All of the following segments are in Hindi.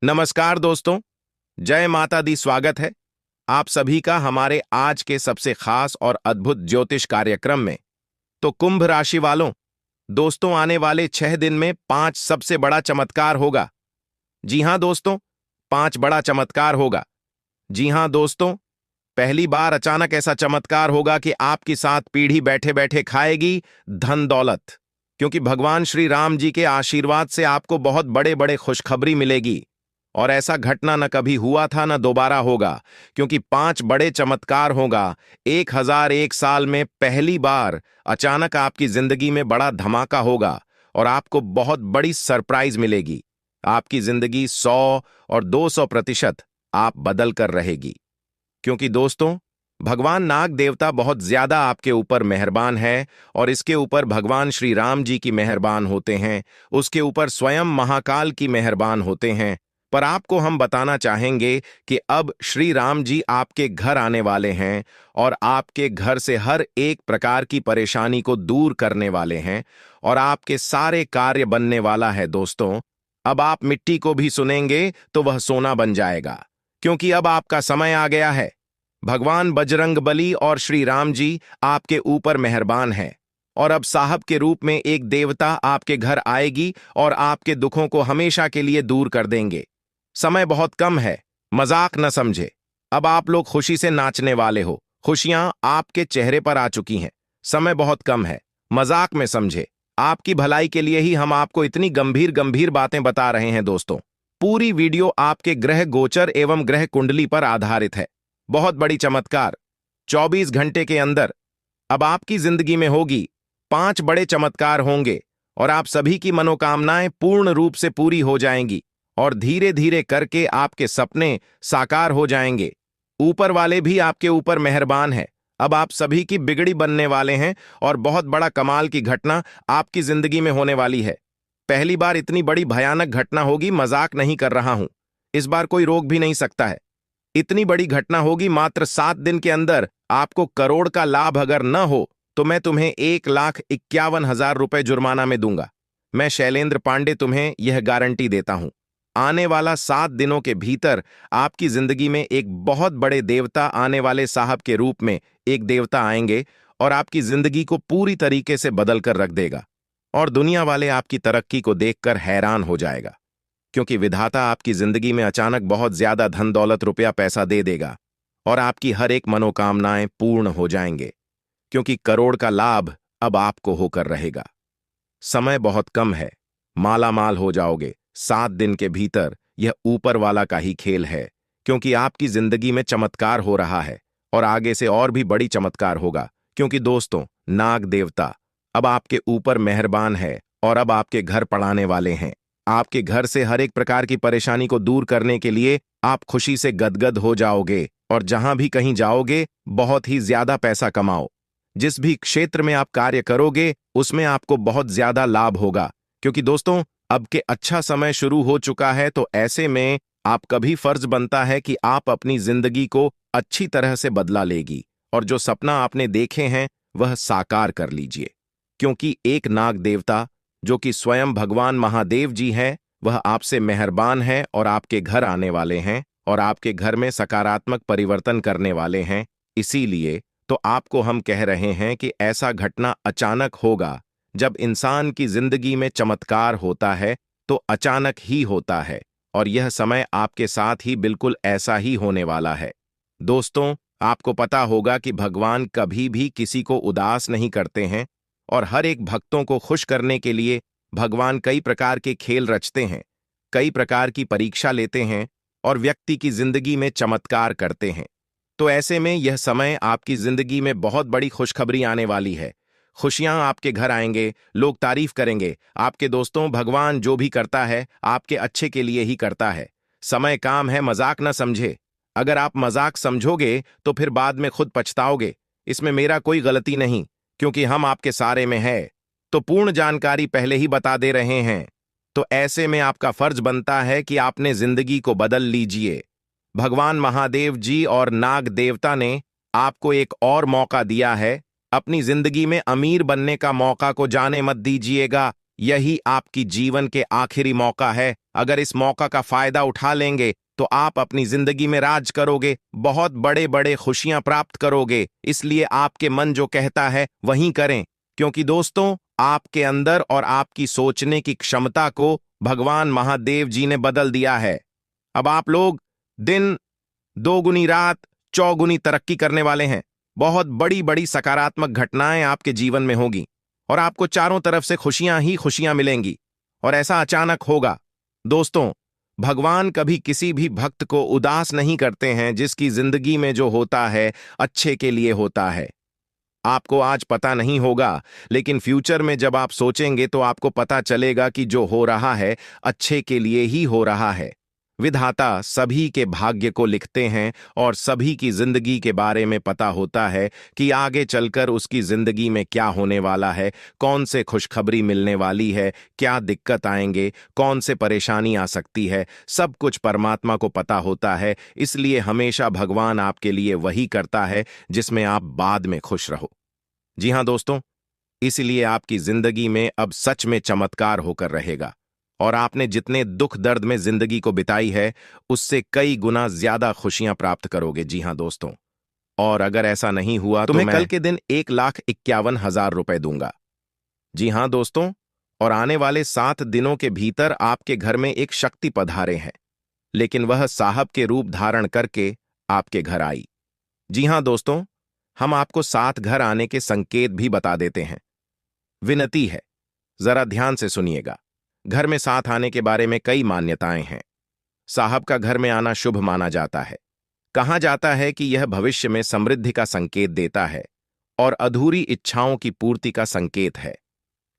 नमस्कार दोस्तों। जय माता दी। स्वागत है आप सभी का हमारे आज के सबसे खास और अद्भुत ज्योतिष कार्यक्रम में। तो कुंभ राशि वालों, दोस्तों, आने वाले 6 दिन में 5 सबसे बड़ा चमत्कार होगा। जी हां दोस्तों, 5 बड़ा चमत्कार होगा। जी हां दोस्तों, पहली बार अचानक ऐसा चमत्कार होगा कि आपकी 7 पीढ़ी बैठे बैठे खाएगी धन दौलत, क्योंकि भगवान श्री राम जी के आशीर्वाद से आपको बहुत बड़े बड़े खुशखबरी मिलेगी। और ऐसा घटना न कभी हुआ था न दोबारा होगा, क्योंकि 5 बड़े चमत्कार होगा। 1001 साल में पहली बार अचानक आपकी जिंदगी में बड़ा धमाका होगा और आपको बहुत बड़ी सरप्राइज मिलेगी। आपकी जिंदगी 100 और 200% आप बदल कर रहेगी, क्योंकि दोस्तों, भगवान नाग देवता बहुत ज्यादा आपके ऊपर मेहरबान है और इसके ऊपर भगवान श्री राम जी की मेहरबान होते हैं, उसके ऊपर स्वयं महाकाल की मेहरबान होते हैं। पर आपको हम बताना चाहेंगे कि अब श्री राम जी आपके घर आने वाले हैं और आपके घर से हर एक प्रकार की परेशानी को दूर करने वाले हैं और आपके सारे कार्य बनने वाला है दोस्तों। अब आप मिट्टी को भी सुनेंगे तो वह सोना बन जाएगा, क्योंकि अब आपका समय आ गया है। भगवान बजरंगबली और श्री राम जी आपके ऊपर मेहरबान है और अब साहब के रूप में एक देवता आपके घर आएगी और आपके दुखों को हमेशा के लिए दूर कर देंगे। समय बहुत कम है, मजाक न समझे। अब आप लोग खुशी से नाचने वाले हो, खुशियां आपके चेहरे पर आ चुकी हैं। समय बहुत कम है, मजाक में समझे। आपकी भलाई के लिए ही हम आपको इतनी गंभीर गंभीर बातें बता रहे हैं दोस्तों। पूरी वीडियो आपके ग्रह गोचर एवं ग्रह कुंडली पर आधारित है। बहुत बड़ी चमत्कार 24 घंटे के अंदर अब आपकी जिंदगी में होगी। 5 बड़े चमत्कार होंगे और आप सभी की मनोकामनाएं पूर्ण रूप से पूरी हो जाएंगी और धीरे धीरे करके आपके सपने साकार हो जाएंगे। ऊपर वाले भी आपके ऊपर मेहरबान है। अब आप सभी की बिगड़ी बनने वाले हैं और बहुत बड़ा कमाल की घटना आपकी जिंदगी में होने वाली है। पहली बार इतनी बड़ी भयानक घटना होगी, मजाक नहीं कर रहा हूं। इस बार कोई रोक भी नहीं सकता है। इतनी बड़ी घटना होगी, मात्र 7 दिन के अंदर आपको करोड़ का लाभ अगर न हो तो मैं तुम्हें 1,51,000 रुपए जुर्माना में दूंगा। मैं शैलेंद्र पांडे तुम्हें यह गारंटी देता हूं। आने वाला 7 दिनों के भीतर आपकी जिंदगी में एक बहुत बड़े देवता आने वाले साहब के रूप में एक देवता आएंगे और आपकी जिंदगी को पूरी तरीके से बदल कर रख देगा और दुनिया वाले आपकी तरक्की को देखकर हैरान हो जाएगा, क्योंकि विधाता आपकी जिंदगी में अचानक बहुत ज्यादा धन दौलत रुपया पैसा दे देगा और आपकी हर एक मनोकामनाएं पूर्ण हो जाएंगे, क्योंकि करोड़ का लाभ अब आपको होकर रहेगा। समय बहुत कम है, माला माल हो जाओगे 7 दिन के भीतर। यह ऊपर वाला का ही खेल है, क्योंकि आपकी जिंदगी में चमत्कार हो रहा है और आगे से और भी बड़ी चमत्कार होगा, क्योंकि दोस्तों, नाग देवता अब आपके ऊपर मेहरबान है और अब आपके घर पड़ाने वाले हैं। आपके घर से हर एक प्रकार की परेशानी को दूर करने के लिए आप खुशी से गदगद हो जाओगे और जहां भी कहीं जाओगे बहुत ही ज्यादा पैसा कमाओ। जिस भी क्षेत्र में आप कार्य करोगे उसमें आपको बहुत ज्यादा लाभ होगा, क्योंकि दोस्तों, अब के अच्छा समय शुरू हो चुका है। तो ऐसे में आपका भी फर्ज बनता है कि आप अपनी जिंदगी को अच्छी तरह से बदला लेगी और जो सपना आपने देखे हैं वह साकार कर लीजिए, क्योंकि एक नाग देवता जो कि स्वयं भगवान महादेव जी हैं, वह आपसे मेहरबान है और आपके घर आने वाले हैं और आपके घर में सकारात्मक परिवर्तन करने वाले हैं। इसीलिए तो आपको हम कह रहे हैं कि ऐसा घटना अचानक होगा। जब इंसान की जिंदगी में चमत्कार होता है तो अचानक ही होता है और यह समय आपके साथ ही बिल्कुल ऐसा ही होने वाला है। दोस्तों, आपको पता होगा कि भगवान कभी भी किसी को उदास नहीं करते हैं और हर एक भक्तों को खुश करने के लिए भगवान कई प्रकार के खेल रचते हैं, कई प्रकार की परीक्षा लेते हैं और व्यक्ति की जिंदगी में चमत्कार करते हैं। तो ऐसे में यह समय आपकी जिंदगी में बहुत बड़ी खुशखबरी आने वाली है। खुशियां आपके घर आएंगे, लोग तारीफ करेंगे। आपके दोस्तों, भगवान जो भी करता है आपके अच्छे के लिए ही करता है। समय काम है, मजाक न समझे। अगर आप मजाक समझोगे तो फिर बाद में खुद पछताओगे। इसमें मेरा कोई गलती नहीं, क्योंकि हम आपके सारे में है तो पूर्ण जानकारी पहले ही बता दे रहे हैं। तो ऐसे में आपका फर्ज बनता है कि आपने जिंदगी को बदल लीजिए। भगवान महादेव जी और नाग देवता ने आपको एक और मौका दिया है। अपनी जिंदगी में अमीर बनने का मौका को जाने मत दीजिएगा। यही आपकी जीवन के आखिरी मौका है अगर इस मौका का फायदा उठा लेंगे तो आप अपनी जिंदगी में राज करोगे, बहुत बड़े बड़े खुशियां प्राप्त करोगे। इसलिए आपके मन जो कहता है वहीं करें, क्योंकि दोस्तों आपके अंदर और आपकी सोचने की क्षमता को भगवान महादेव जी ने बदल दिया है। अब आप लोग दिन दोगुनी रात चौगुनी तरक्की करने वाले हैं। बहुत बड़ी बड़ी सकारात्मक घटनाएं आपके जीवन में होगी और आपको चारों तरफ से खुशियां ही खुशियां मिलेंगी, और ऐसा अचानक होगा। दोस्तों, भगवान कभी किसी भी भक्त को उदास नहीं करते हैं। जिसकी जिंदगी में जो होता है अच्छे के लिए होता है। आपको आज पता नहीं होगा, लेकिन फ्यूचर में जब आप सोचेंगे तो आपको पता चलेगा कि जो हो रहा है अच्छे के लिए ही हो रहा है। विधाता सभी के भाग्य को लिखते हैं और सभी की जिंदगी के बारे में पता होता है कि आगे चलकर उसकी जिंदगी में क्या होने वाला है, कौन से खुशखबरी मिलने वाली है, क्या दिक्कत आएंगे, कौन से परेशानी आ सकती है। सब कुछ परमात्मा को पता होता है। इसलिए हमेशा भगवान आपके लिए वही करता है जिसमें आप बाद में खुश रहो। जी हाँ दोस्तों, इसलिए आपकी जिंदगी में अब सच में चमत्कार होकर रहेगा और आपने जितने दुख दर्द में जिंदगी को बिताई है उससे कई गुना ज्यादा खुशियां प्राप्त करोगे। जी हां दोस्तों, और अगर ऐसा नहीं हुआ तो मैं कल के दिन 1,51,000 रुपए दूंगा। जी हां दोस्तों, और आने वाले 7 दिनों के भीतर आपके घर में एक शक्ति पधारे हैं, लेकिन वह साहब के रूप धारण करके आपके घर आई। जी हां दोस्तों, हम आपको 7 घर आने के संकेत भी बता देते हैं। विनती है, जरा ध्यान से सुनिएगा। घर में साथ आने के बारे में कई मान्यताएं हैं। साहब का घर में आना शुभ माना जाता है। कहा जाता है कि यह भविष्य में समृद्धि का संकेत देता है और अधूरी इच्छाओं की पूर्ति का संकेत है।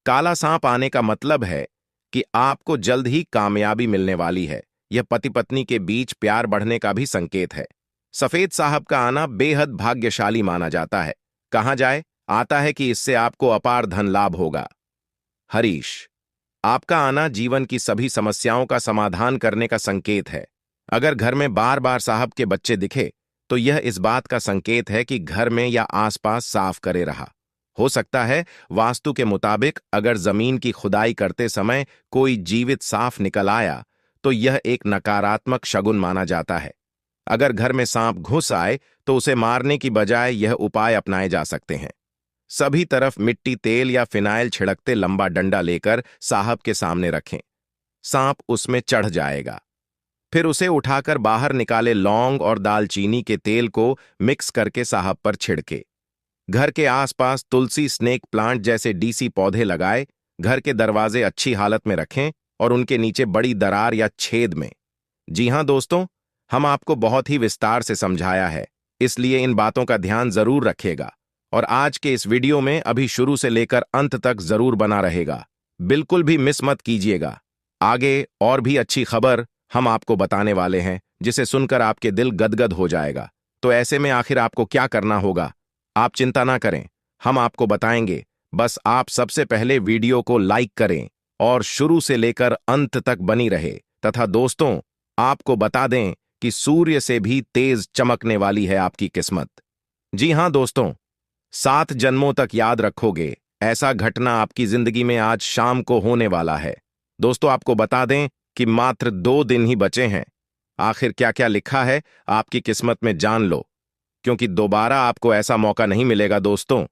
काला सांप आने का मतलब है कि आपको जल्द ही कामयाबी मिलने वाली है। यह पति पत्नी के बीच प्यार बढ़ने का भी संकेत है। सफेद साहब का आना बेहद भाग्यशाली माना जाता है। कहा जाए आता है कि इससे आपको अपार धन लाभ होगा। हरीश, आपका आना जीवन की सभी समस्याओं का समाधान करने का संकेत है। अगर घर में बार बार साहब के बच्चे दिखे तो यह इस बात का संकेत है कि घर में या आसपास साफ करे रहा। हो सकता है वास्तु के मुताबिक अगर जमीन की खुदाई करते समय कोई जीवित साफ निकल आया तो यह एक नकारात्मक शगुन माना जाता है। अगर घर में सांप घुस आए तो उसे मारने की बजाय यह उपाय अपनाए जा सकते हैं। सभी तरफ मिट्टी, तेल या फिनाइल छिड़कते लंबा डंडा लेकर साहब के सामने रखें। सांप उसमें चढ़ जाएगा। फिर उसे उठाकर बाहर निकाले लौंग और दालचीनी के तेल को मिक्स करके साहब पर छिड़के। घर के आसपास तुलसी, स्नेक प्लांट जैसे डीसी पौधे लगाए। घर के दरवाजे अच्छी हालत में रखें और उनके नीचे बड़ी दरार या छेद में। जी हां दोस्तों, हम आपको बहुत ही विस्तार से समझाया है, इसलिए इन बातों का ध्यान जरूर रखिएगा। और आज के इस वीडियो में अभी शुरू से लेकर अंत तक जरूर बना रहेगा। बिल्कुल भी मिस मत कीजिएगा। आगे और भी अच्छी खबर हम आपको बताने वाले हैं, जिसे सुनकर आपके दिल गदगद हो जाएगा। तो ऐसे में आखिर आपको क्या करना होगा? आप चिंता ना करें, हम आपको बताएंगे। बस आप सबसे पहले वीडियो को लाइक करें और शुरू से लेकर अंत तक बनी रहे। तथा दोस्तों, आपको बता दें कि सूर्य से भी तेज चमकने वाली है आपकी किस्मत। जी हां दोस्तों, 7 जन्मों तक याद रखोगे ऐसा घटना आपकी जिंदगी में आज शाम को होने वाला है। दोस्तों, आपको बता दें कि मात्र 2 दिन ही बचे हैं। आखिर क्या क्या लिखा है आपकी किस्मत में जान लो, क्योंकि दोबारा आपको ऐसा मौका नहीं मिलेगा। दोस्तों,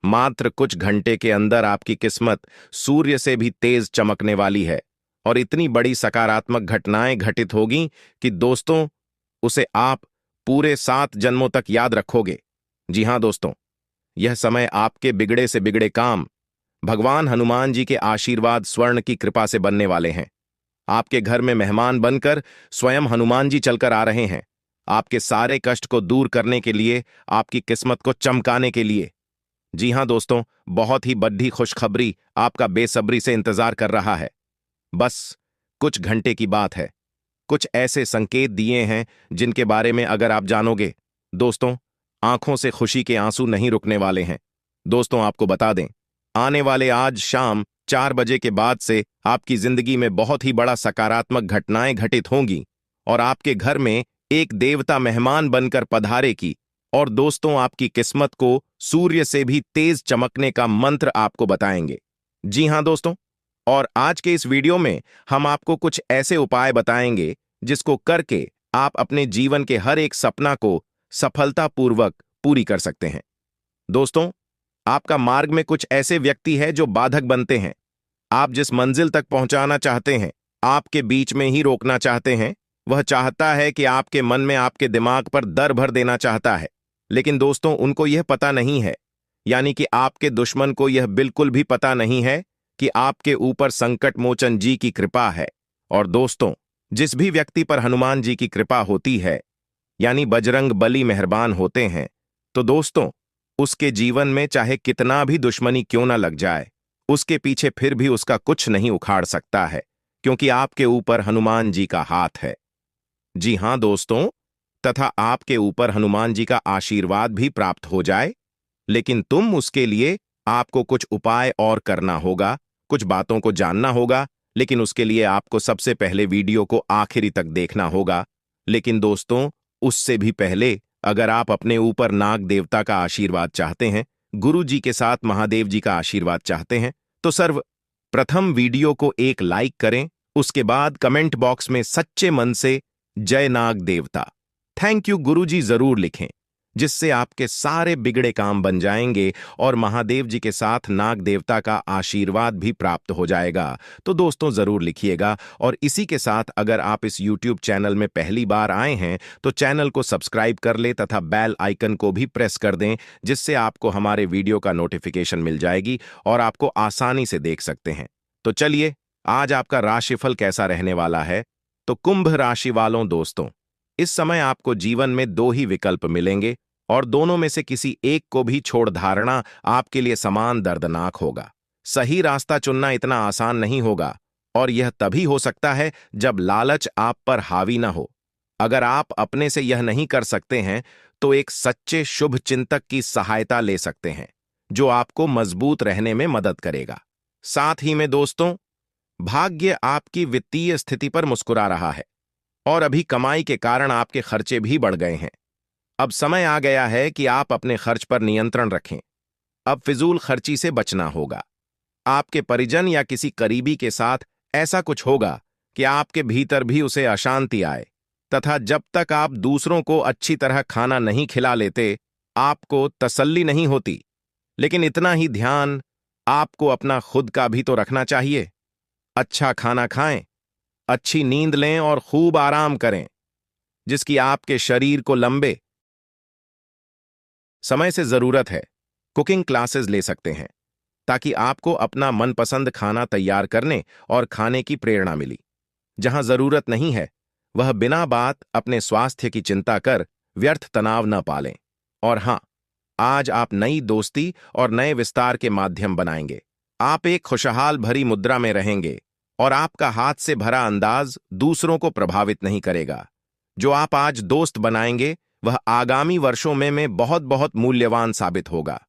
मात्र कुछ घंटे के अंदर आपकी किस्मत सूर्य से भी तेज चमकने वाली है और इतनी बड़ी सकारात्मक घटनाएं घटित होगी कि दोस्तों उसे आप पूरे 7 जन्मों तक याद रखोगे। जी हां दोस्तों, यह समय आपके बिगड़े से बिगड़े काम भगवान हनुमान जी के आशीर्वाद स्वर्ण की कृपा से बनने वाले हैं। आपके घर में मेहमान बनकर स्वयं हनुमान जी चलकर आ रहे हैं, आपके सारे कष्ट को दूर करने के लिए, आपकी किस्मत को चमकाने के लिए। जी हां दोस्तों, बहुत ही बड़ी खुशखबरी आपका बेसब्री से इंतजार कर रहा है। बस कुछ घंटे की बात है। कुछ ऐसे संकेत दिए हैं जिनके बारे में अगर आप जानोगे, दोस्तों आंखों से खुशी के आंसू नहीं रुकने वाले हैं। दोस्तों, आपको बता दें, आने वाले आज शाम 4 बजे के बाद से आपकी जिंदगी में बहुत ही बड़ा सकारात्मक घटनाएं घटित होंगी और आपके घर में एक देवता मेहमान बनकर पधारे की। और दोस्तों, आपकी किस्मत को सूर्य से भी तेज चमकने का मंत्र आपको बताएंगे। जी हां दोस्तों, और आज के इस वीडियो में हम आपको कुछ ऐसे उपाय बताएंगे जिसको करके आप अपने जीवन के हर एक सपना को सफलतापूर्वक पूरी कर सकते हैं। दोस्तों, आपका मार्ग में कुछ ऐसे व्यक्ति हैं जो बाधक बनते हैं। आप जिस मंजिल तक पहुंचाना चाहते हैं, आपके बीच में ही रोकना चाहते हैं। वह चाहता है कि आपके मन में, आपके दिमाग पर दर भर देना चाहता है। लेकिन दोस्तों, उनको यह पता नहीं है, यानी कि आपके दुश्मन को यह बिल्कुल भी पता नहीं है कि आपके ऊपर संकट मोचन जी की कृपा है। और दोस्तों, जिस भी व्यक्ति पर हनुमान जी की कृपा होती है, यानी बजरंग बली मेहरबान होते हैं, तो दोस्तों, उसके जीवन में चाहे कितना भी दुश्मनी क्यों ना लग जाए, उसके पीछे फिर भी उसका कुछ नहीं उखाड़ सकता है, क्योंकि आपके ऊपर हनुमान जी का हाथ है। जी हां दोस्तों, तथा आपके ऊपर हनुमान जी का आशीर्वाद भी प्राप्त हो जाए, लेकिन तुम उसके लिए आपको कुछ उपाय और करना होगा, कुछ बातों को जानना होगा। लेकिन उसके लिए आपको सबसे पहले वीडियो को आखिरी तक देखना होगा। लेकिन दोस्तों, उससे भी पहले अगर आप अपने ऊपर नाग देवता का आशीर्वाद चाहते हैं, गुरु जी के साथ महादेव जी का आशीर्वाद चाहते हैं, तो सर्वप्रथम वीडियो को एक लाइक करें। उसके बाद कमेंट बॉक्स में सच्चे मन से जय नाग देवता, थैंक यू गुरु जी जरूर लिखें, जिससे आपके सारे बिगड़े काम बन जाएंगे और महादेव जी के साथ नाग देवता का आशीर्वाद भी प्राप्त हो जाएगा। तो दोस्तों, जरूर लिखिएगा। और इसी के साथ अगर आप इस YouTube चैनल में पहली बार आए हैं तो चैनल को सब्सक्राइब कर ले तथा बेल आइकन को भी प्रेस कर दें, जिससे आपको हमारे वीडियो का नोटिफिकेशन मिल जाएगी और आपको आसानी से देख सकते हैं। तो चलिए, आज आपका राशिफल कैसा रहने वाला है। तो कुंभ राशि वालों दोस्तों, इस समय आपको जीवन में दो ही विकल्प मिलेंगे और दोनों में से किसी एक को भी छोड़ धारना आपके लिए समान दर्दनाक होगा। सही रास्ता चुनना इतना आसान नहीं होगा, और यह तभी हो सकता है जब लालच आप पर हावी न हो। अगर आप अपने से यह नहीं कर सकते हैं तो एक सच्चे शुभ चिंतक की सहायता ले सकते हैं, जो आपको मजबूत रहने में मदद करेगा। साथ ही में दोस्तों, भाग्य आपकी वित्तीय स्थिति पर मुस्कुरा रहा है और अभी कमाई के कारण आपके खर्चे भी बढ़ गए हैं। अब समय आ गया है कि आप अपने खर्च पर नियंत्रण रखें। अब फिजूल खर्ची से बचना होगा। आपके परिजन या किसी करीबी के साथ ऐसा कुछ होगा कि आपके भीतर भी उसे अशांति आए, तथा जब तक आप दूसरों को अच्छी तरह खाना नहीं खिला लेते, आपको तसल्ली नहीं होती। लेकिन इतना ही ध्यान आपको अपना खुद का भी तो रखना चाहिए। अच्छा खाना खाएं, अच्छी नींद लें और खूब आराम करें, जिसकी आपके शरीर को लंबे समय से जरूरत है। कुकिंग क्लासेस ले सकते हैं ताकि आपको अपना मनपसंद खाना तैयार करने और खाने की प्रेरणा मिली। जहां जरूरत नहीं है, वह बिना बात अपने स्वास्थ्य की चिंता कर व्यर्थ तनाव न पालें। और हां, आज आप नई दोस्ती और नए विस्तार के माध्यम बनाएंगे। आप एक खुशहाल भरी मुद्रा में रहेंगे और आपका हाथ से भरा अंदाज दूसरों को प्रभावित नहीं करेगा। जो आप आज दोस्त बनाएंगे, वह आगामी वर्षों में बहुत बहुत मूल्यवान साबित होगा।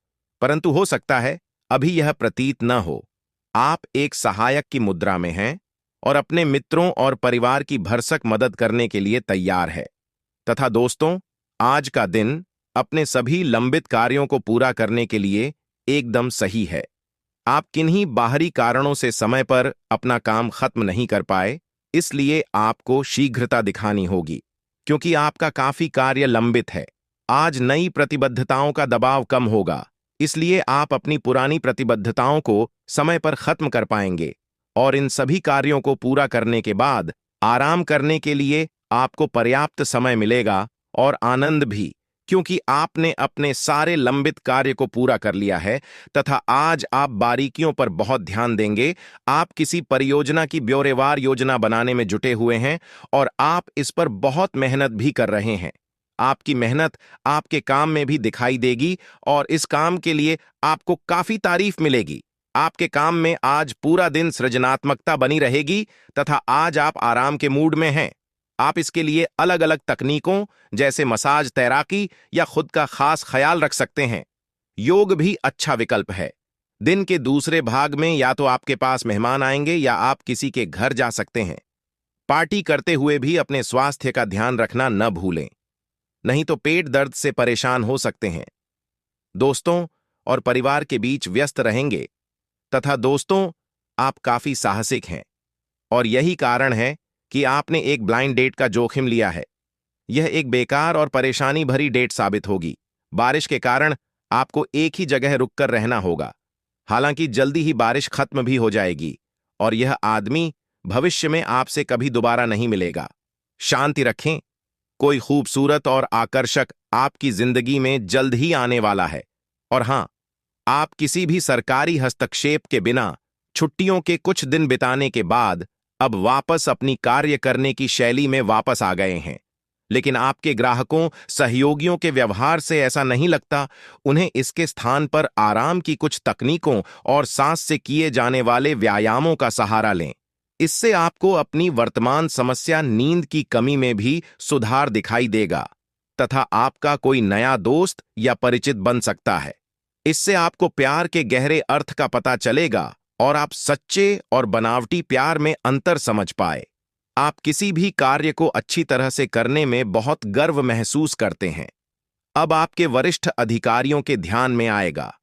परंतु हो सकता है अभी यह प्रतीत न हो। आप एक सहायक की मुद्रा में हैं और अपने मित्रों और परिवार की भरसक मदद करने के लिए तैयार है। तथा दोस्तों, आज का दिन अपने सभी लंबित कार्यों को पूरा करने के लिए एकदम सही है। आप किन्हीं बाहरी कारणों से समय पर अपना काम खत्म नहीं कर पाए, इसलिए आपको शीघ्रता दिखानी होगी, क्योंकि आपका काफी कार्य लंबित है। आज नई प्रतिबद्धताओं का दबाव कम होगा, इसलिए आप अपनी पुरानी प्रतिबद्धताओं को समय पर खत्म कर पाएंगे। और इन सभी कार्यों को पूरा करने के बाद आराम करने के लिए आपको पर्याप्त समय मिलेगा और आनंद भी, क्योंकि आपने अपने सारे लंबित कार्य को पूरा कर लिया है। तथा आज आप बारीकियों पर बहुत ध्यान देंगे। आप किसी परियोजना की ब्यौरेवार योजना बनाने में जुटे हुए हैं और आप इस पर बहुत मेहनत भी कर रहे हैं। आपकी मेहनत आपके काम में भी दिखाई देगी और इस काम के लिए आपको काफी तारीफ मिलेगी। आपके काम में आज पूरा दिन सृजनात्मकता बनी रहेगी तथा आज आप आराम के मूड में हैं। आप इसके लिए अलग अलग तकनीकों जैसे मसाज, तैराकी या खुद का खास ख्याल रख सकते हैं। योग भी अच्छा विकल्प है। दिन के दूसरे भाग में या तो आपके पास मेहमान आएंगे या आप किसी के घर जा सकते हैं। पार्टी करते हुए भी अपने स्वास्थ्य का ध्यान रखना न भूलें, नहीं तो पेट दर्द से परेशान हो सकते हैं। दोस्तों और परिवार के बीच व्यस्त रहेंगे। तथा दोस्तों, आप काफी साहसिक हैं और यही कारण है कि आपने एक ब्लाइंड डेट का जोखिम लिया है। यह एक बेकार और परेशानी भरी डेट साबित होगी। बारिश के कारण आपको एक ही जगह रुककर रहना होगा। हालांकि जल्दी ही बारिश खत्म भी हो जाएगी और यह आदमी भविष्य में आपसे कभी दोबारा नहीं मिलेगा। शांति रखें। कोई खूबसूरत और आकर्षक आपकी जिंदगी में जल्द ही आने वाला है। और हां, आप किसी भी सरकारी हस्तक्षेप के बिना छुट्टियों के कुछ दिन बिताने के बाद अब वापस अपनी कार्य करने की शैली में वापस आ गए हैं। लेकिन आपके ग्राहकों, सहयोगियों के व्यवहार से ऐसा नहीं लगता। उन्हें इसके स्थान पर आराम की कुछ तकनीकों और सांस से किए जाने वाले व्यायामों का सहारा लें। इससे आपको अपनी वर्तमान समस्या नींद की कमी में भी सुधार दिखाई देगा तथा आपका कोई नया दोस्त या परिचित बन सकता है। इससे आपको प्यार के गहरे अर्थ का पता चलेगा और आप सच्चे और बनावटी प्यार में अंतर समझ पाए। आप किसी भी कार्य को अच्छी तरह से करने में बहुत गर्व महसूस करते हैं। अब आपके वरिष्ठ अधिकारियों के ध्यान में आएगा।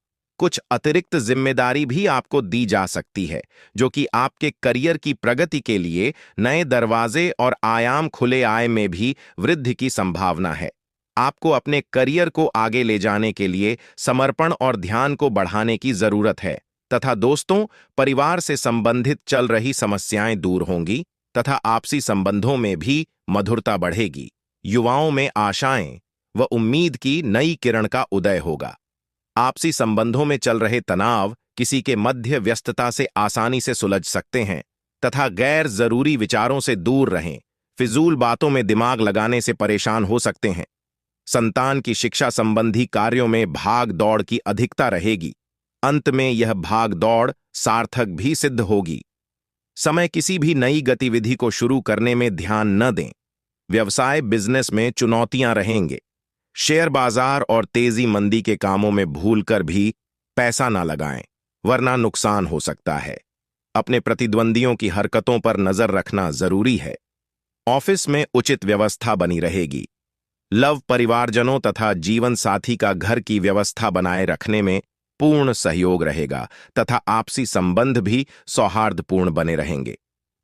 कुछ अतिरिक्त जिम्मेदारी भी आपको दी जा सकती है, जो कि आपके करियर की प्रगति के लिए नए दरवाजे और आयाम खुले आय में भी वृद्धि की संभावना है। आपको अपने करियर को आगे ले जाने के लिए समर्पण और ध्यान को बढ़ाने की जरूरत है तथा दोस्तों, परिवार से संबंधित चल रही समस्याएं दूर होंगी तथा आपसी संबंधों में भी मधुरता बढ़ेगी। युवाओं में आशाएं व उम्मीद की नई किरण का उदय होगा। आपसी संबंधों में चल रहे तनाव किसी के मध्य व्यस्तता से आसानी से सुलझ सकते हैं तथा गैर जरूरी विचारों से दूर रहें। फिजूल बातों में दिमाग लगाने से परेशान हो सकते हैं। संतान की शिक्षा संबंधी कार्यों में भाग दौड़ की अधिकता रहेगी। अंत में यह भाग दौड़ सार्थक भी सिद्ध होगी। समय किसी भी नई गतिविधि को शुरू करने में ध्यान न दें। व्यवसाय बिजनेस में चुनौतियां रहेंगे। शेयर बाजार और तेजी मंदी के कामों में भूलकर भी पैसा ना लगाएं, वरना नुकसान हो सकता है। अपने प्रतिद्वंदियों की हरकतों पर नजर रखना जरूरी है। ऑफिस में उचित व्यवस्था बनी रहेगी। लव परिवारजनों तथा जीवन साथी का घर की व्यवस्था बनाए रखने में पूर्ण सहयोग रहेगा तथा आपसी संबंध भी सौहार्दपूर्ण बने रहेंगे।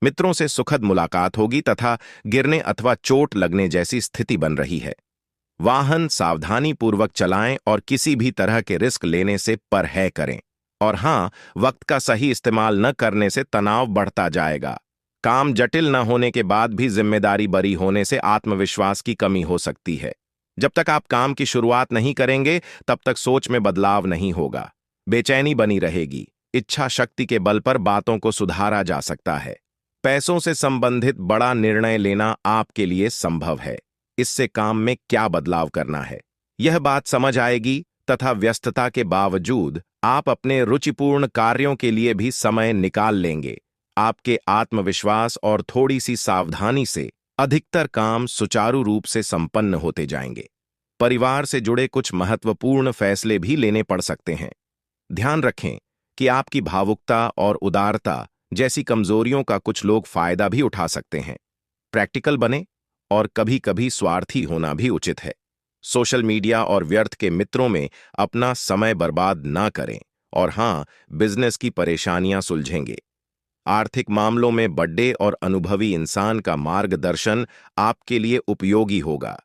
मित्रों से सुखद मुलाकात होगी तथा गिरने अथवा चोट लगने जैसी स्थिति बन रही है। वाहन सावधानी पूर्वक चलाएं और किसी भी तरह के रिस्क लेने से परहेज करें। और हां, वक्त का सही इस्तेमाल न करने से तनाव बढ़ता जाएगा। काम जटिल न होने के बाद भी जिम्मेदारी बरी होने से आत्मविश्वास की कमी हो सकती है। जब तक आप काम की शुरुआत नहीं करेंगे, तब तक सोच में बदलाव नहीं होगा। बेचैनी बनी रहेगी। इच्छा शक्ति के बल पर बातों को सुधारा जा सकता है। पैसों से संबंधित बड़ा निर्णय लेना आपके लिए संभव है। इससे काम में क्या बदलाव करना है, यह बात समझ आएगी तथा व्यस्तता के बावजूद आप अपने रुचिपूर्ण कार्यों के लिए भी समय निकाल लेंगे। आपके आत्मविश्वास और थोड़ी सी सावधानी से अधिकतर काम सुचारू रूप से संपन्न होते जाएंगे। परिवार से जुड़े कुछ महत्वपूर्ण फैसले भी लेने पड़ सकते हैं। ध्यान रखें कि आपकी भावुकता और उदारता जैसी कमजोरियों का कुछ लोग फायदा भी उठा सकते हैं। प्रैक्टिकल बने और कभी कभी स्वार्थी होना भी उचित है। सोशल मीडिया और व्यर्थ के मित्रों में अपना समय बर्बाद ना करें। और हां, बिजनेस की परेशानियां सुलझेंगे। आर्थिक मामलों में बड़े और अनुभवी इंसान का मार्गदर्शन आपके लिए उपयोगी होगा।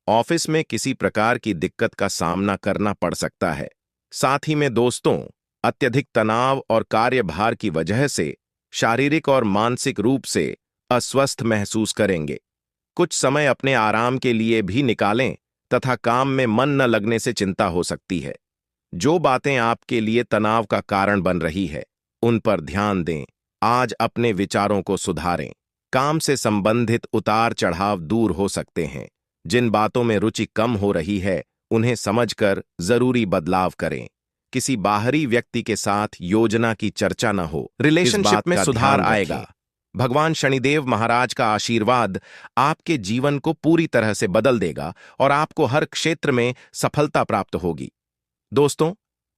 ऑफिस में किसी प्रकार की दिक्कत का सामना करना पड़ सकता है। साथ ही में दोस्तों, अत्यधिक तनाव और कार्यभार की वजह से शारीरिक और मानसिक रूप से अस्वस्थ महसूस करेंगे। कुछ समय अपने आराम के लिए भी निकालें तथा काम में मन न लगने से चिंता हो सकती है। जो बातें आपके लिए तनाव का कारण बन रही है, उन पर ध्यान दें। आज अपने विचारों को सुधारें। काम से संबंधित उतार चढ़ाव दूर हो सकते हैं। जिन बातों में रुचि कम हो रही है, उन्हें समझकर जरूरी बदलाव करें। किसी बाहरी व्यक्ति के साथ योजना की चर्चा न हो। रिलेशनशिप में सुधार आएगा। भगवान शनिदेव महाराज का आशीर्वाद आपके जीवन को पूरी तरह से बदल देगा और आपको हर क्षेत्र में सफलता प्राप्त होगी। दोस्तों,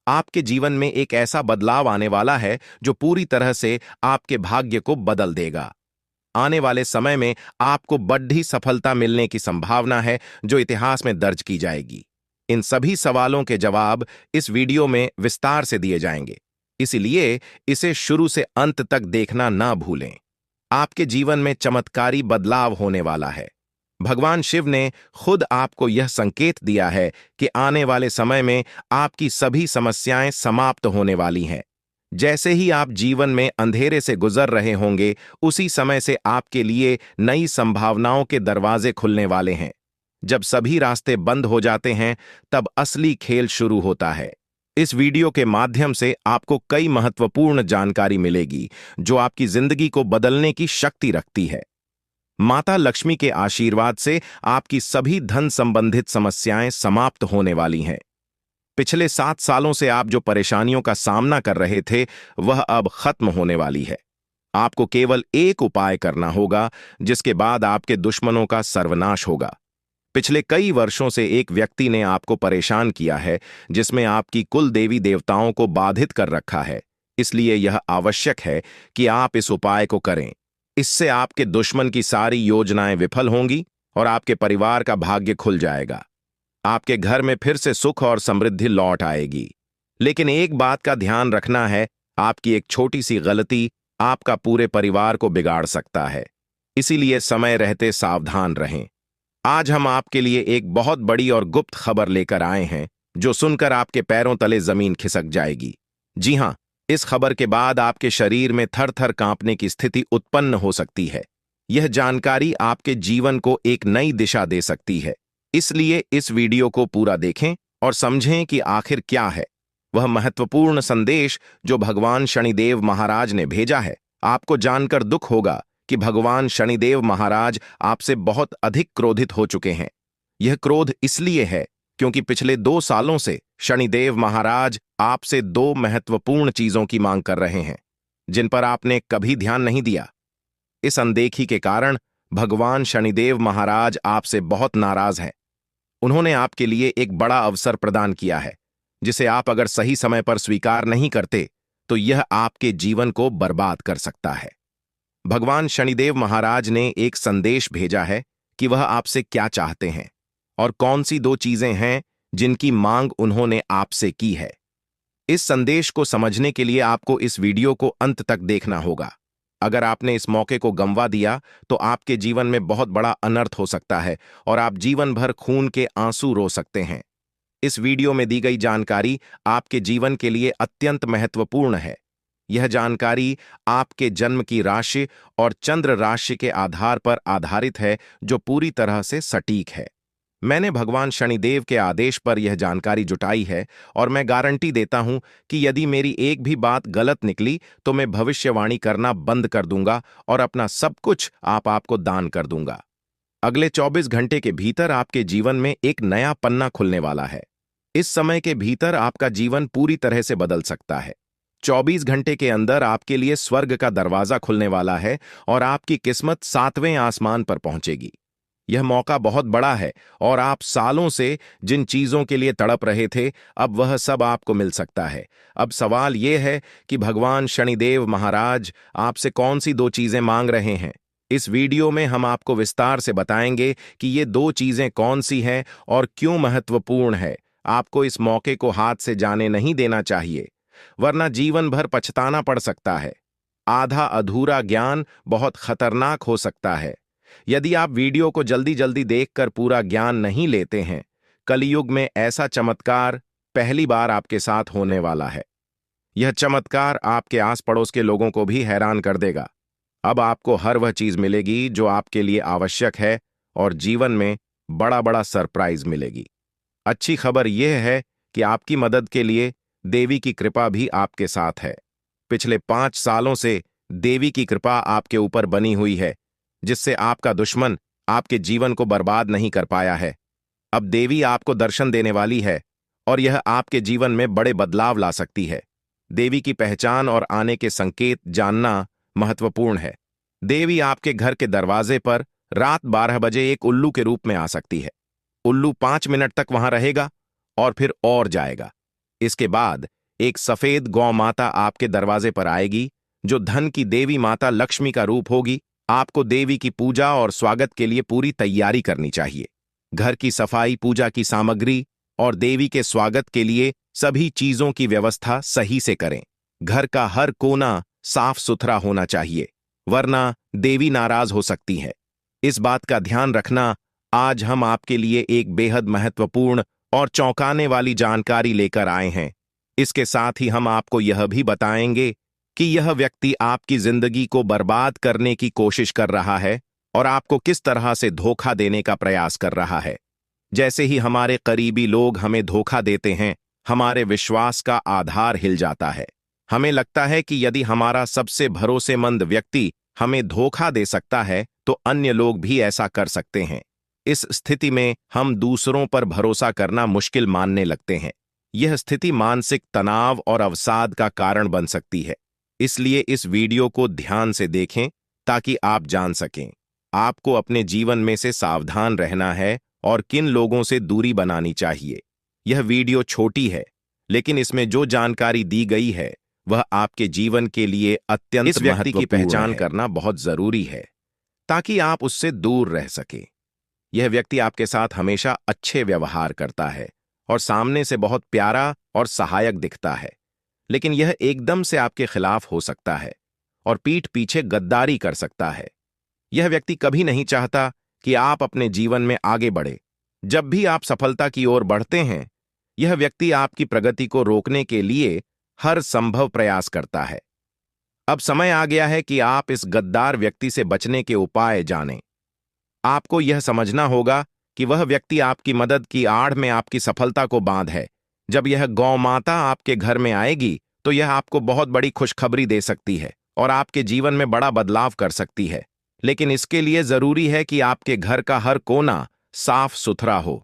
आपके जीवन में एक ऐसा बदलाव आने वाला है जो पूरी तरह से आपके भाग्य को बदल देगा। आने वाले समय में आपको बड़ी सफलता मिलने की संभावना है, जो इतिहास में दर्ज की जाएगी। इन सभी सवालों के जवाब इस वीडियो में विस्तार से दिए जाएंगे। इसलिए इसे शुरू से अंत तक देखना ना भूलें। आपके जीवन में चमत्कारी बदलाव होने वाला है। भगवान शिव ने खुद आपको यह संकेत दिया है कि आने वाले समय में आपकी सभी समस्याएं समाप्त होने वाली हैं। जैसे ही आप जीवन में अंधेरे से गुजर रहे होंगे, उसी समय से आपके लिए नई संभावनाओं के दरवाजे खुलने वाले हैं। जब सभी रास्ते बंद हो जाते हैं, तब असली खेल शुरू होता है। इस वीडियो के माध्यम से आपको कई महत्वपूर्ण जानकारी मिलेगी जो आपकी जिंदगी को बदलने की शक्ति रखती है। माता लक्ष्मी के आशीर्वाद से आपकी सभी धन संबंधित समस्याएं समाप्त होने वाली हैं। पिछले 7 सालों से आप जो परेशानियों का सामना कर रहे थे, वह अब खत्म होने वाली है। आपको केवल एक उपाय करना होगा, जिसके बाद आपके दुश्मनों का सर्वनाश होगा। पिछले कई वर्षों से एक व्यक्ति ने आपको परेशान किया है, जिसमें आपकी कुल देवी देवताओं को बाधित कर रखा है। इसलिए यह आवश्यक है कि आप इस उपाय को करें। इससे आपके दुश्मन की सारी योजनाएं विफल होंगी और आपके परिवार का भाग्य खुल जाएगा। आपके घर में फिर से सुख और समृद्धि लौट आएगी। लेकिन एक बात का ध्यान रखना है, आपकी एक छोटी सी गलती आपका पूरे परिवार को बिगाड़ सकता है। इसीलिए समय रहते सावधान रहें। आज हम आपके लिए एक बहुत बड़ी और गुप्त खबर लेकर आए हैं, जो सुनकर आपके पैरों तले जमीन खिसक जाएगी। जी हां, इस खबर के बाद आपके शरीर में थर-थर कांपने की स्थिति उत्पन्न हो सकती है। यह जानकारी आपके जीवन को एक नई दिशा दे सकती है। इसलिए इस वीडियो को पूरा देखें और समझें कि आखिर क्या है वह महत्वपूर्ण संदेश जो भगवान शनिदेव महाराज ने भेजा है। आपको जानकर दुख होगा कि भगवान शनिदेव महाराज आपसे बहुत अधिक क्रोधित हो चुके हैं। यह क्रोध इसलिए है क्योंकि पिछले 2 सालों से शनिदेव महाराज आपसे 2 महत्वपूर्ण चीजों की मांग कर रहे हैं, जिन पर आपने कभी ध्यान नहीं दिया। इस अनदेखी के कारण भगवान शनिदेव महाराज आपसे बहुत नाराज हैं। उन्होंने आपके लिए एक बड़ा अवसर प्रदान किया है, जिसे आप अगर सही समय पर स्वीकार नहीं करते, तो यह आपके जीवन को बर्बाद कर सकता है। भगवान शनिदेव महाराज ने एक संदेश भेजा है कि वह आपसे क्या चाहते हैं और कौन सी 2 चीजें हैं जिनकी मांग उन्होंने आपसे की है। इस संदेश को समझने के लिए आपको इस वीडियो को अंत तक देखना होगा। अगर आपने इस मौके को गंवा दिया, तो आपके जीवन में बहुत बड़ा अनर्थ हो सकता है और आप जीवन भर खून के आंसू रो सकते हैं। इस वीडियो में दी गई जानकारी आपके जीवन के लिए अत्यंत महत्वपूर्ण है। यह जानकारी आपके जन्म की राशि और चंद्र राशि के आधार पर आधारित है, जो पूरी तरह से सटीक है। मैंने भगवान शनिदेव के आदेश पर यह जानकारी जुटाई है और मैं गारंटी देता हूं कि यदि मेरी एक भी बात गलत निकली, तो मैं भविष्यवाणी करना बंद कर दूंगा और अपना सब कुछ आपको दान कर दूंगा। अगले 24 घंटे के भीतर आपके जीवन में एक नया पन्ना खुलने वाला है। इस समय के भीतर आपका जीवन पूरी तरह से बदल सकता है। 24 घंटे के अंदर आपके लिए स्वर्ग का दरवाजा खुलने वाला है और आपकी किस्मत 7वें आसमान पर पहुंचेगी। यह मौका बहुत बड़ा है और आप सालों से जिन चीजों के लिए तड़प रहे थे, अब वह सब आपको मिल सकता है। अब सवाल यह है कि भगवान शनिदेव महाराज आपसे कौन सी 2 चीजें मांग रहे हैं। इस वीडियो में हम आपको विस्तार से बताएंगे कि ये 2 चीजें कौन सी हैं और क्यों महत्वपूर्ण है। आपको इस मौके को हाथ से जाने नहीं देना चाहिए, वरना जीवन भर पछताना पड़ सकता है। आधा अधूरा ज्ञान बहुत खतरनाक हो सकता है। यदि आप वीडियो को जल्दी जल्दी देखकर पूरा ज्ञान नहीं लेते हैं, कलयुग में ऐसा चमत्कार पहली बार आपके साथ होने वाला है। यह चमत्कार आपके आस पड़ोस के लोगों को भी हैरान कर देगा। अब आपको हर वह चीज मिलेगी जो आपके लिए आवश्यक है और जीवन में बड़ा बड़ा सरप्राइज मिलेगी। अच्छी खबर यह है कि आपकी मदद के लिए देवी की कृपा भी आपके साथ है। पिछले 5 सालों से देवी की कृपा आपके ऊपर बनी हुई है, जिससे आपका दुश्मन आपके जीवन को बर्बाद नहीं कर पाया है। अब देवी आपको दर्शन देने वाली है और यह आपके जीवन में बड़े बदलाव ला सकती है। देवी की पहचान और आने के संकेत जानना महत्वपूर्ण है। देवी आपके घर के दरवाजे पर रात 12 बजे एक उल्लू के रूप में आ सकती है। उल्लू 5 मिनट तक वहां रहेगा और फिर और जाएगा। इसके बाद एक सफेद गौ माता आपके दरवाजे पर आएगी, जो धन की देवी माता लक्ष्मी का रूप होगी। आपको देवी की पूजा और स्वागत के लिए पूरी तैयारी करनी चाहिए। घर की सफाई, पूजा की सामग्री और देवी के स्वागत के लिए सभी चीजों की व्यवस्था सही से करें। घर का हर कोना साफ सुथरा होना चाहिए, वरना देवी नाराज हो सकती है। इस बात का ध्यान रखना। आज हम आपके लिए एक बेहद महत्वपूर्ण और चौंकाने वाली जानकारी लेकर आए हैं। इसके साथ ही हम आपको यह भी बताएंगे कि यह व्यक्ति आपकी जिंदगी को बर्बाद करने की कोशिश कर रहा है और आपको किस तरह से धोखा देने का प्रयास कर रहा है। जैसे ही हमारे करीबी लोग हमें धोखा देते हैं, हमारे विश्वास का आधार हिल जाता है। हमें लगता है कि यदि हमारा सबसे भरोसेमंद व्यक्ति हमें धोखा दे सकता है, तो अन्य लोग भी ऐसा कर सकते हैं। इस स्थिति में हम दूसरों पर भरोसा करना मुश्किल मानने लगते हैं। यह स्थिति मानसिक तनाव और अवसाद का कारण बन सकती है। इसलिए इस वीडियो को ध्यान से देखें ताकि आप जान सकें आपको अपने जीवन में से सावधान रहना है और किन लोगों से दूरी बनानी चाहिए। यह वीडियो छोटी है, लेकिन इसमें जो जानकारी दी गई है वह आपके जीवन के लिए अत्यंत महत्वपूर्ण है। इस व्यक्ति की पहचान करना बहुत जरूरी है ताकि आप उससे दूर रह सकें। यह व्यक्ति आपके साथ हमेशा अच्छे व्यवहार करता है और सामने से बहुत प्यारा और सहायक दिखता है, लेकिन यह एकदम से आपके खिलाफ हो सकता है और पीठ पीछे गद्दारी कर सकता है। यह व्यक्ति कभी नहीं चाहता कि आप अपने जीवन में आगे बढ़े। जब भी आप सफलता की ओर बढ़ते हैं, यह व्यक्ति आपकी प्रगति को रोकने के लिए हर संभव प्रयास करता है। अब समय आ गया है कि आप इस गद्दार व्यक्ति से बचने के उपाय जानें। आपको यह समझना होगा कि वह व्यक्ति आपकी मदद की आड़ में आपकी सफलता को बांध है। जब यह गौ माता आपके घर में आएगी, तो यह आपको बहुत बड़ी खुशखबरी दे सकती है और आपके जीवन में बड़ा बदलाव कर सकती है। लेकिन इसके लिए जरूरी है कि आपके घर का हर कोना साफ सुथरा हो।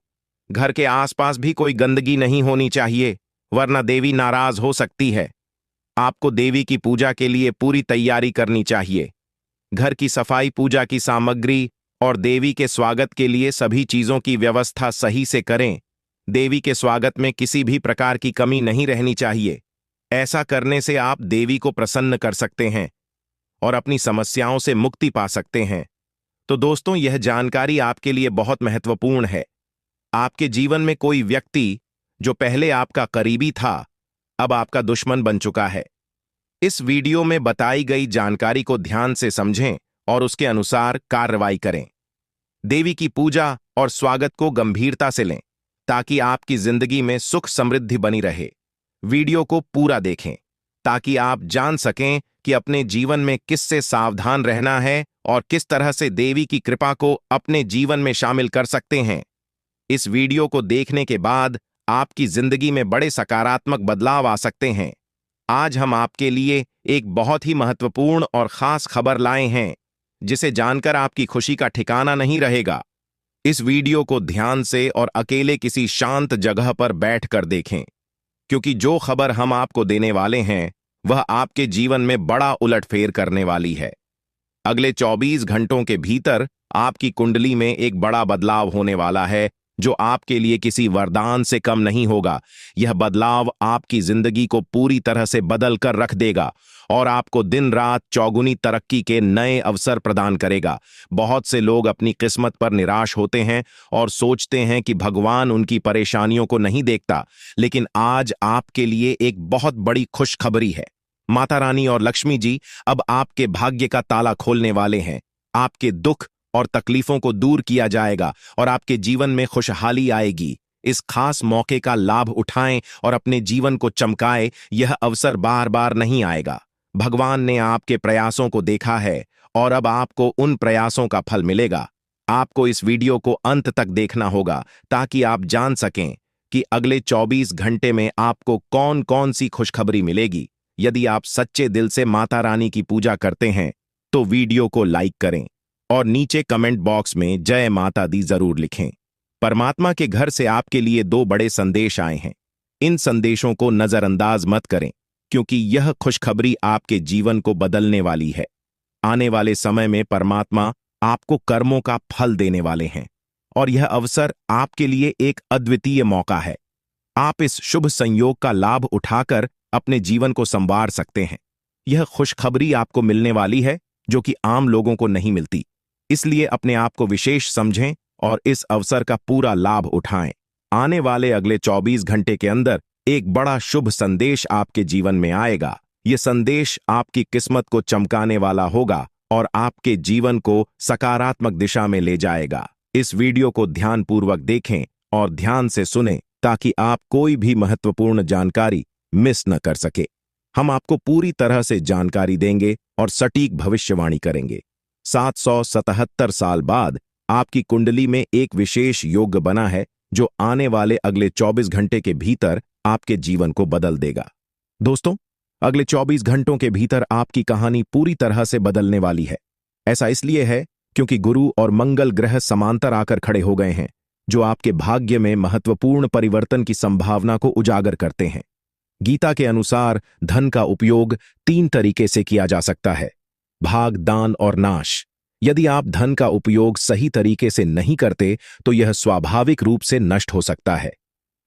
घर के आसपास भी कोई गंदगी नहीं होनी चाहिए, वरना देवी नाराज हो सकती है। आपको देवी की पूजा के लिए पूरी तैयारी करनी चाहिए। घर की सफाई, पूजा की सामग्री और देवी के स्वागत के लिए सभी चीजों की व्यवस्था सही से करें। देवी के स्वागत में किसी भी प्रकार की कमी नहीं रहनी चाहिए। ऐसा करने से आप देवी को प्रसन्न कर सकते हैं और अपनी समस्याओं से मुक्ति पा सकते हैं। तो दोस्तों, यह जानकारी आपके लिए बहुत महत्वपूर्ण है। आपके जीवन में कोई व्यक्ति जो पहले आपका करीबी था, अब आपका दुश्मन बन चुका है। इस वीडियो में बताई गई जानकारी को ध्यान से समझें और उसके अनुसार कार्रवाई करें। देवी की पूजा और स्वागत को गंभीरता से लें ताकि आपकी जिंदगी में सुख समृद्धि बनी रहे। वीडियो को पूरा देखें ताकि आप जान सकें कि अपने जीवन में किससे सावधान रहना है और किस तरह से देवी की कृपा को अपने जीवन में शामिल कर सकते हैं। इस वीडियो को देखने के बाद आपकी जिंदगी में बड़े सकारात्मक बदलाव आ सकते हैं। आज हम आपके लिए एक बहुत ही महत्वपूर्ण और खास खबर लाए हैं, जिसे जानकर आपकी खुशी का ठिकाना नहीं रहेगा। इस वीडियो को ध्यान से और अकेले किसी शांत जगह पर बैठकर देखें, क्योंकि जो खबर हम आपको देने वाले हैं वह आपके जीवन में बड़ा उलटफेर करने वाली है। अगले 24 घंटों के भीतर आपकी कुंडली में एक बड़ा बदलाव होने वाला है, जो आपके लिए किसी वरदान से कम नहीं होगा। यह बदलाव आपकी जिंदगी को पूरी तरह से बदल कर रख देगा और आपको दिन रात चौगुनी तरक्की के नए अवसर प्रदान करेगा। बहुत से लोग अपनी किस्मत पर निराश होते हैं और सोचते हैं कि भगवान उनकी परेशानियों को नहीं देखता, लेकिन आज आपके लिए एक बहुत बड़ी खुशखबरी है। माता रानी और लक्ष्मी जी अब आपके भाग्य का ताला खोलने वाले हैं। आपके दुख और तकलीफों को दूर किया जाएगा और आपके जीवन में खुशहाली आएगी। इस खास मौके का लाभ उठाएं और अपने जीवन को चमकाएं। यह अवसर बार बार नहीं आएगा। भगवान ने आपके प्रयासों को देखा है और अब आपको उन प्रयासों का फल मिलेगा। आपको इस वीडियो को अंत तक देखना होगा ताकि आप जान सकें कि अगले 24 घंटे में आपको कौन कौन सी खुशखबरी मिलेगी। यदि आप सच्चे दिल से माता रानी की पूजा करते हैं तो वीडियो को लाइक करें और नीचे कमेंट बॉक्स में जय माता दी जरूर लिखें। परमात्मा के घर से आपके लिए 2 बड़े संदेश आए हैं। इन संदेशों को नजरअंदाज मत करें, क्योंकि यह खुशखबरी आपके जीवन को बदलने वाली है। आने वाले समय में परमात्मा आपको कर्मों का फल देने वाले हैं और यह अवसर आपके लिए एक अद्वितीय मौका है। आप इस शुभ संयोग का लाभ उठाकर अपने जीवन को संवार सकते हैं। यह खुशखबरी आपको मिलने वाली है जो कि आम लोगों को नहीं मिलती। इसलिए अपने आप को विशेष समझें और इस अवसर का पूरा लाभ उठाएं। आने वाले अगले 24 घंटे के अंदर एक बड़ा शुभ संदेश आपके जीवन में आएगा। ये संदेश आपकी किस्मत को चमकाने वाला होगा और आपके जीवन को सकारात्मक दिशा में ले जाएगा। इस वीडियो को ध्यानपूर्वक देखें और ध्यान से सुनें ताकि आप कोई भी महत्वपूर्ण जानकारी मिस न कर सके। हम आपको पूरी तरह से जानकारी देंगे और सटीक भविष्यवाणी करेंगे। 777 साल बाद आपकी कुंडली में एक विशेष योग बना है जो आने वाले अगले 24 घंटे के भीतर आपके जीवन को बदल देगा। दोस्तों, अगले 24 घंटों के भीतर आपकी कहानी पूरी तरह से बदलने वाली है। ऐसा इसलिए है क्योंकि गुरु और मंगल ग्रह समांतर आकर खड़े हो गए हैं, जो आपके भाग्य में महत्वपूर्ण परिवर्तन की संभावना को उजागर करते हैं। गीता के अनुसार धन का उपयोग 3 तरीके से किया जा सकता है: भाग, दान और नाश। यदि आप धन का उपयोग सही तरीके से नहीं करते तो यह स्वाभाविक रूप से नष्ट हो सकता है।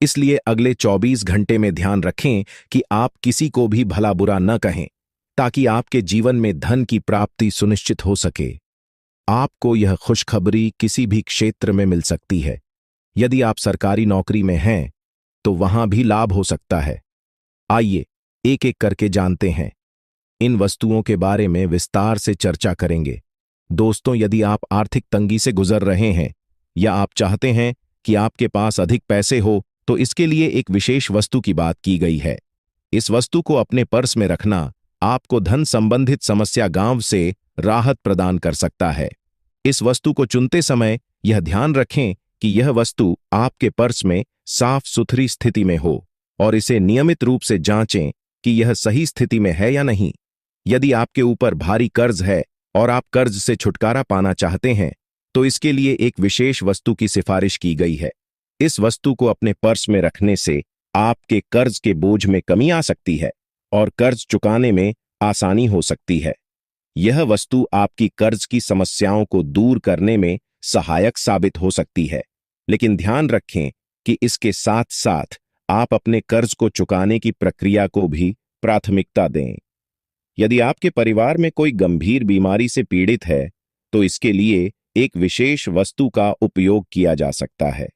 इसलिए अगले 24 घंटे में ध्यान रखें कि आप किसी को भी भला बुरा न कहें, ताकि आपके जीवन में धन की प्राप्ति सुनिश्चित हो सके। आपको यह खुशखबरी किसी भी क्षेत्र में मिल सकती है। यदि आप सरकारी नौकरी में हैं तो वहां भी लाभ हो सकता है। आइए एक एक करके जानते हैं। इन वस्तुओं के बारे में विस्तार से चर्चा करेंगे। दोस्तों, यदि आप आर्थिक तंगी से गुजर रहे हैं या आप चाहते हैं कि आपके पास अधिक पैसे हो, तो इसके लिए एक विशेष वस्तु की बात की गई है। इस वस्तु को अपने पर्स में रखना आपको धन संबंधित समस्या गांव से राहत प्रदान कर सकता है। इस वस्तु को चुनते समय यह ध्यान रखें कि यह वस्तु आपके पर्स में साफ सुथरी स्थिति में हो और इसे नियमित रूप से जांचें कि यह सही स्थिति में है या नहीं। यदि आपके ऊपर भारी कर्ज है और आप कर्ज से छुटकारा पाना चाहते हैं, तो इसके लिए एक विशेष वस्तु की सिफारिश की गई है। इस वस्तु को अपने पर्स में रखने से आपके कर्ज के बोझ में कमी आ सकती है और कर्ज चुकाने में आसानी हो सकती है। यह वस्तु आपकी कर्ज की समस्याओं को दूर करने में सहायक साबित हो सकती है, लेकिन ध्यान रखें कि इसके साथ साथ आप अपने कर्ज को चुकाने की प्रक्रिया को भी प्राथमिकता दें। यदि आपके परिवार में कोई गंभीर बीमारी से पीड़ित है, तो इसके लिए एक विशेष वस्तु का उपयोग किया जा सकता है।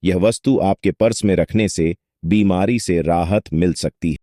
यह वस्तु आपके पर्स में रखने से बीमारी से राहत मिल सकती है।